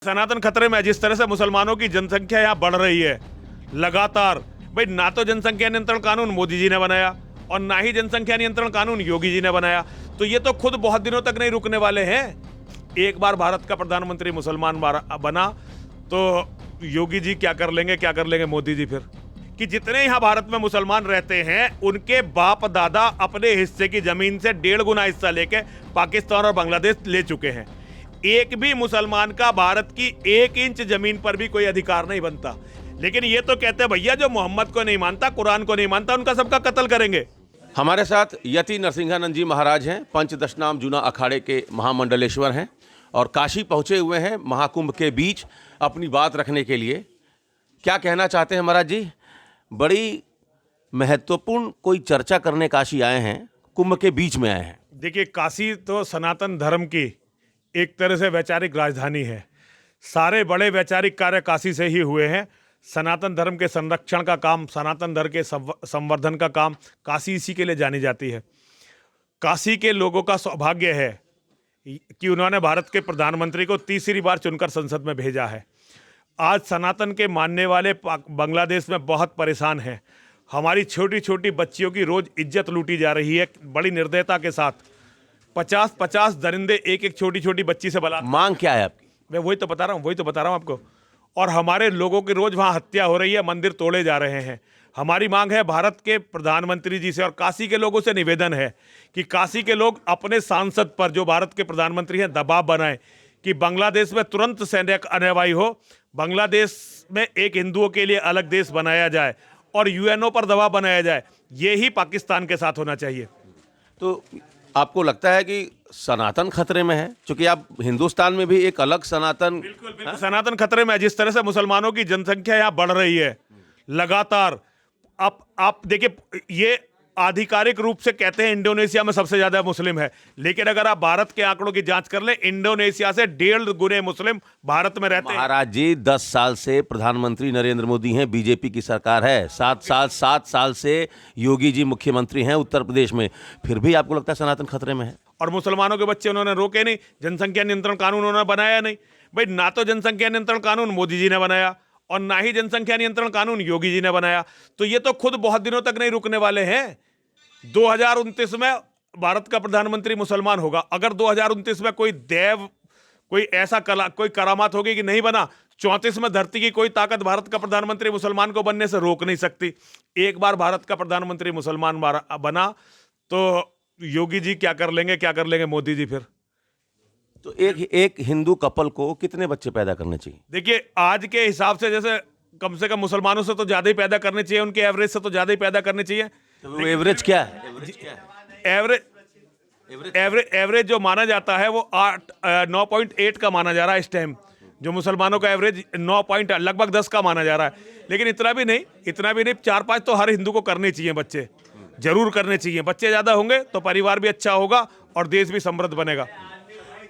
सनातन खतरे में है। जिस तरह से मुसलमानों की जनसंख्या यहाँ बढ़ रही है लगातार, भाई ना तो जनसंख्या नियंत्रण कानून मोदी जी ने बनाया और ना ही जनसंख्या नियंत्रण कानून योगी जी ने बनाया, तो ये तो खुद बहुत दिनों तक नहीं रुकने वाले हैं। एक बार भारत का प्रधानमंत्री मुसलमान बना तो योगी जी क्या कर लेंगे मोदी जी फिर, कि जितने यहाँ भारत में मुसलमान रहते हैं उनके बाप दादा अपने हिस्से की जमीन से 1.5 गुना हिस्सा लेके पाकिस्तान और बांग्लादेश ले चुके हैं। एक भी मुसलमान का भारत की 1 इंच जमीन पर भी कोई अधिकार नहीं बनता। लेकिन ये तो कहते हैं भैया जो मोहम्मद को नहीं मानता, कुरान को नहीं मानता, उनका सबका कत्ल करेंगे। हमारे साथ यति नरसिंहानंद जी महाराज हैं, पंचदशनाम जूना अखाड़े के महामंडलेश्वर हैं और काशी पहुंचे हुए हैं महाकुंभ के बीच अपनी बात रखने के लिए। क्या कहना चाहते हैं महाराज जी? बड़ी महत्वपूर्ण कोई चर्चा करने काशी आए हैं, कुंभ के बीच में आए हैं। देखिए, काशी तो सनातन धर्म की एक तरह से वैचारिक राजधानी है। सारे बड़े वैचारिक कार्य काशी से ही हुए हैं। सनातन धर्म के संरक्षण का काम, सनातन धर्म के संवर्धन का काम काशी इसी के लिए जानी जाती है। काशी के लोगों का सौभाग्य है कि उन्होंने भारत के प्रधानमंत्री को तीसरी बार चुनकर संसद में भेजा है। आज सनातन के मानने वाले बांग्लादेश में बहुत परेशान हैं। हमारी छोटी छोटी बच्चियों की रोज इज्जत लूटी जा रही है बड़ी निर्दयता के साथ। 50-50 दरिंदे एक छोटी छोटी बच्ची से बला। मांग क्या है आपकी? मैं वही तो बता रहा हूँ आपको। और हमारे लोगों की रोज वहाँ हत्या हो रही है, मंदिर तोड़े जा रहे हैं। हमारी मांग है भारत के प्रधानमंत्री जी से और काशी के लोगों से निवेदन है कि काशी के लोग अपने सांसद पर, जो भारत के प्रधानमंत्री हैं, दबाव बनाएं कि बांग्लादेश में तुरंत सैन्य कार्रवाई हो, बांग्लादेश में एक हिंदुओं के लिए अलग देश बनाया जाए और यूएनओ पर दबाव बनाया जाए। ये ही पाकिस्तान के साथ होना चाहिए। तो आपको लगता है कि सनातन खतरे में है? क्योंकि आप हिंदुस्तान में भी एक अलग सनातन। बिल्कुल सनातन खतरे में है। जिस तरह से मुसलमानों की जनसंख्या यहाँ बढ़ रही है लगातार, आप देखिए, ये आधिकारिक रूप से कहते हैं इंडोनेशिया में सबसे ज्यादा मुस्लिम है, लेकिन अगर आप भारत के आंकड़ों की जांच कर ले, इंडोनेशिया से 1.5 गुने मुस्लिम भारत में रहते हैं। महाराज जी, 10 साल से प्रधानमंत्री नरेंद्र मोदी हैं, बीजेपी की सरकार है। 7 साल से योगी जी मुख्यमंत्री हैं उत्तर प्रदेश में, फिर भी आपको लगता है सनातन खतरे में है? और मुसलमानों के बच्चे उन्होंने रोके नहीं, जनसंख्या नियंत्रण कानून उन्होंने बनाया नहीं। भाई ना तो जनसंख्या नियंत्रण कानून मोदी जी ने बनाया और ना ही जनसंख्या नियंत्रण कानून योगी जी ने बनाया, तो ये तो खुद बहुत दिनों तक नहीं रुकने वाले हैं। 2029 में भारत का प्रधानमंत्री मुसलमान होगा। अगर 2029 में कोई ऐसा कोई करामात होगी कि नहीं बना, 34 में धरती की कोई ताकत भारत का प्रधानमंत्री मुसलमान को बनने से रोक नहीं सकती। एक बार भारत का प्रधानमंत्री मुसलमान बना तो योगी जी क्या कर लेंगे मोदी जी फिर। तो एक हिंदू कपल को कितने बच्चे पैदा करने चाहिए? देखिए, आज के हिसाब से जैसे कम से कम मुसलमानों से तो ज्यादा ही पैदा करने चाहिए, उनके एवरेज से तो ज्यादा ही पैदा करने चाहिए। तो एवरेज क्या है? एवरेज जो माना जाता है वो 9.8 का माना जा रहा है इस टाइम। जो मुसलमानों का एवरेज 9 लगभग 10 का माना जा रहा है। लेकिन इतना भी नहीं, 4-5 तो हर हिंदू को करने चाहिए, बच्चे जरूर करने चाहिए। बच्चे ज्यादा होंगे तो परिवार भी अच्छा होगा और देश भी समृद्ध बनेगा।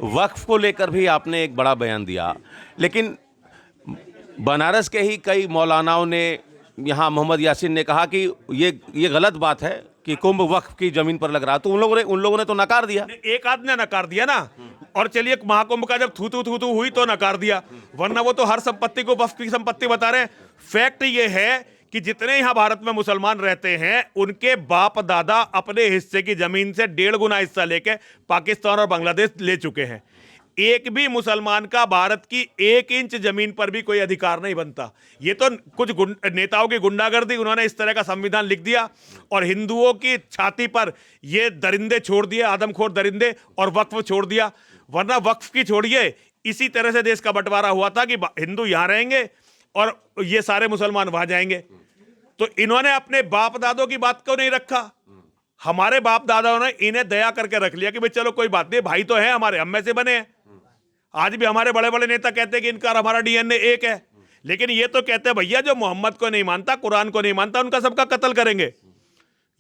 वक्फ को लेकर भी आपने एक बड़ा बयान दिया, लेकिन बनारस के ही कई मौलानाओं ने, यहाँ मोहम्मद यासीन ने कहा कि ये गलत बात है कि कुंभ वक्फ की जमीन पर लग रहा है, तो उन लोगों ने तो नकार दिया। एक आदमी ने नकार दिया ना, और चलिए महाकुंभ का जब थू हुई तो नकार दिया, वरना वो तो हर संपत्ति को वक्फ की संपत्ति बता रहे हैं। फैक्ट ये है कि जितने यहाँ भारत में मुसलमान रहते हैं उनके बाप दादा अपने हिस्से की जमीन से 1.5 गुना हिस्सा लेके पाकिस्तान और बांग्लादेश ले चुके हैं। एक भी मुसलमान का भारत की 1 इंच जमीन पर भी कोई अधिकार नहीं बनता। ये तो कुछ नेताओं की गुंडागर्दी, उन्होंने इस तरह का संविधान लिख दिया और हिंदुओं की छाती पर ये दरिंदे छोड़ दिए, आदमखोर दरिंदे, और वक्फ छोड़ दिया। वरना वक्फ की छोड़िए, इसी तरह से देश का बंटवारा हुआ था कि हिंदू यहाँ रहेंगे और ये सारे मुसलमान वहां जाएंगे। तो इन्होंने अपने बाप दादों की बात को नहीं रखा। हमारे बाप दादाओं ने इन्हें दया करके रख लिया कि भाई चलो कोई बात नहीं, भाई तो है हमारे, हम में से बने हैं। आज भी हमारे बड़े बड़े नेता कहते हैं कि इनका और हमारा डीएनए एक है, लेकिन ये तो कहते हैं भैया जो मोहम्मद को नहीं मानता, कुरान को नहीं मानता, उनका सबका कत्ल करेंगे।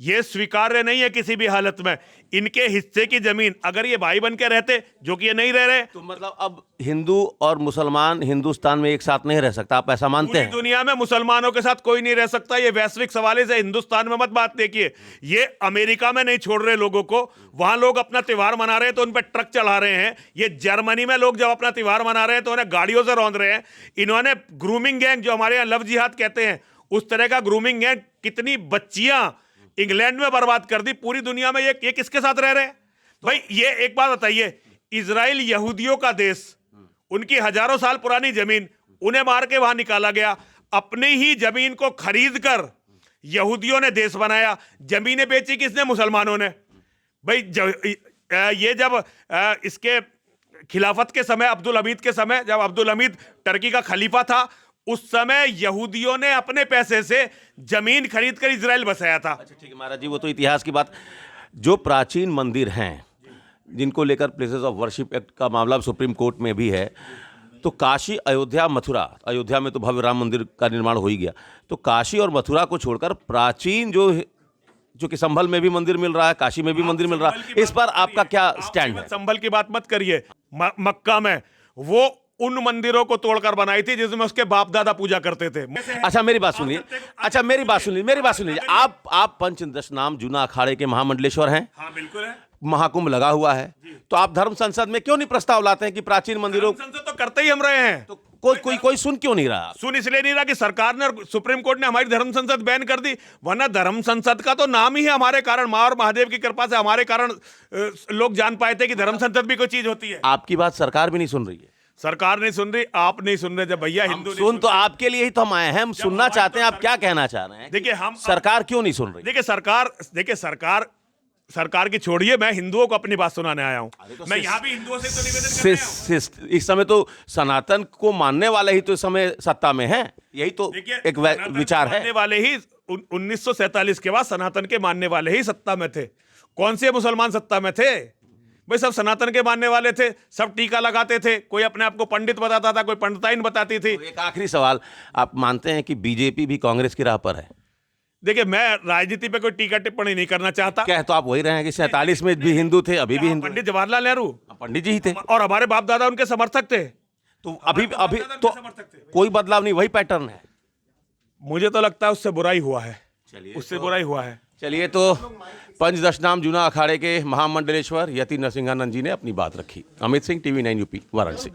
ये स्वीकार्य नहीं है किसी भी हालत में। इनके हिस्से की जमीन अगर ये भाई बन के रहते, जो कि ये नहीं रह रहे, तो मतलब अब हिंदू और मुसलमान हिंदुस्तान में एक साथ नहीं रह सकता, आप ऐसा मानते पूरी हैं? दुनिया में मुसलमानों के साथ कोई नहीं रह सकता। ये वैश्विक सवाल है, इसे हिंदुस्तान में मत बात देखिए। ये अमेरिका में नहीं छोड़ रहे लोगों को, वहां लोग अपना त्योहार मना रहे हैं तो उन पर ट्रक चढ़ा रहे हैं। ये जर्मनी में लोग जब अपना त्योहार मना रहे हैं तो उन्हें गाड़ियों से रौंद रहे हैं। इन्होंने ग्रूमिंग गैंग, जो हमारे यहाँ लव जिहाद कहते हैं, उस तरह का ग्रूमिंग गैंग कितनी बच्चियां इंग्लैंड में बर्बाद कर दी। पूरी दुनिया में ये किसके साथ रह रहे हैं भाई? ये एक बात बताइए, इजराइल यहूदियों का देश, उनकी हजारों साल पुरानी जमीन, उन्हें मार के वहां निकाला गया। अपनी ही जमीन को खरीद कर यहूदियों ने देश बनाया। जमीनें बेची किसने? मुसलमानों ने। भाई ये जब इसके खिलाफत के समय, अब्दुल हमीद के समय, जब अब्दुल हमीद टर्की का खलीफा था, उस समय यहूदियों ने अपने पैसे से जमीन खरीद कर इजराइल बसाया था। अच्छा ठीक है महाराज जी, वो तो इतिहास की बात। जो प्राचीन मंदिर हैं जिनको लेकर प्लेसेस ऑफ वर्शिप एक्ट का मामला सुप्रीम कोर्ट में भी है, तो काशी, अयोध्या, मथुरा, अयोध्या में तो भव्य राम मंदिर का निर्माण हो ही गया, तो काशी और मथुरा को छोड़कर प्राचीन जो कि संभल में भी मंदिर मिल रहा है, काशी में भी मंदिर मिल रहा है, इस पर आपका क्या स्टैंड है? संभल की बात मत करिए। मक्का में वो उन मंदिरों को तोड़कर बनाई थी जिसमें उसके बाप दादा पूजा करते थे। अच्छा मेरी बात सुनिए, मेरी बात सुनिए। आप पंचदशनाम जूना अखाड़े के महामंडलेश्वर हैं। हाँ बिल्कुल है। महाकुंभ लगा हुआ है, तो आप धर्म संसद में क्यों नहीं प्रस्ताव लाते हैं कि प्राचीन मंदिरों? संसद तो करते ही हम रहे हैं। तो कोई सुन क्यों नहीं रहा? सुन इसलिए नहीं रहा कि सरकार ने और सुप्रीम कोर्ट ने हमारी धर्म संसद बैन कर दी। वरना धर्म संसद का तो नाम ही है हमारे कारण, मां और महादेव की कृपा से हमारे कारण लोग जान पाए थे कि धर्म संसद भी कोई चीज होती है। आपकी बात सरकार भी नहीं सुन रही है। सरकार नहीं सुन रही, आप नहीं सुन रहे। जब भैया हिंदू सुन तो आपके लिए ही तो हम आए हैं, हम सुनना चाहते हैं आप क्या कहना चाह रहे हैं। देखिए, हम सरकार क्यों नहीं सुन रही? देखिए सरकार की छोड़िए, मैं हिंदुओं को अपनी बात सुनाने आया हूं। मैं यहाँ भी हिंदुओं से तो निवेदन करने आया हूं। इस समय तो सनातन को मानने वाले ही तो इस समय सत्ता में हैं, यही तो एक विचार है। मानने वाले ही 1947 के बाद सनातन के मानने वाले ही सत्ता में थे। कौन से मुसलमान सत्ता में थे भाई? सब सनातन के मानने वाले थे, सब टीका लगाते थे। कोई अपने आप को पंडित बताता था, कोई पंडिताइन बताती थी। तो एक आखिरी सवाल, आप मानते हैं कि बीजेपी भी कांग्रेस की राह पर है? देखिए, मैं राजनीति पे कोई टीका टिप्पणी नहीं करना चाहता। कह तो आप वही रहे हैं कि 47 में भी हिंदू थे, अभी भी हिंदू। पंडित जवाहरलाल नेहरू पंडित जी ही थे और हमारे बाप दादा उनके समर्थक थे। तो अभी तो कोई बदलाव नहीं, वही पैटर्न है। मुझे तो लगता है उससे बुरा ही हुआ है। उससे बुरा ही हुआ है। चलिए, तो पंचदशनाम जूना अखाड़े के महामंडलेश्वर यति नरसिंहानंद जी ने अपनी बात रखी। Amit Singh, TV9 UP, Varanasi.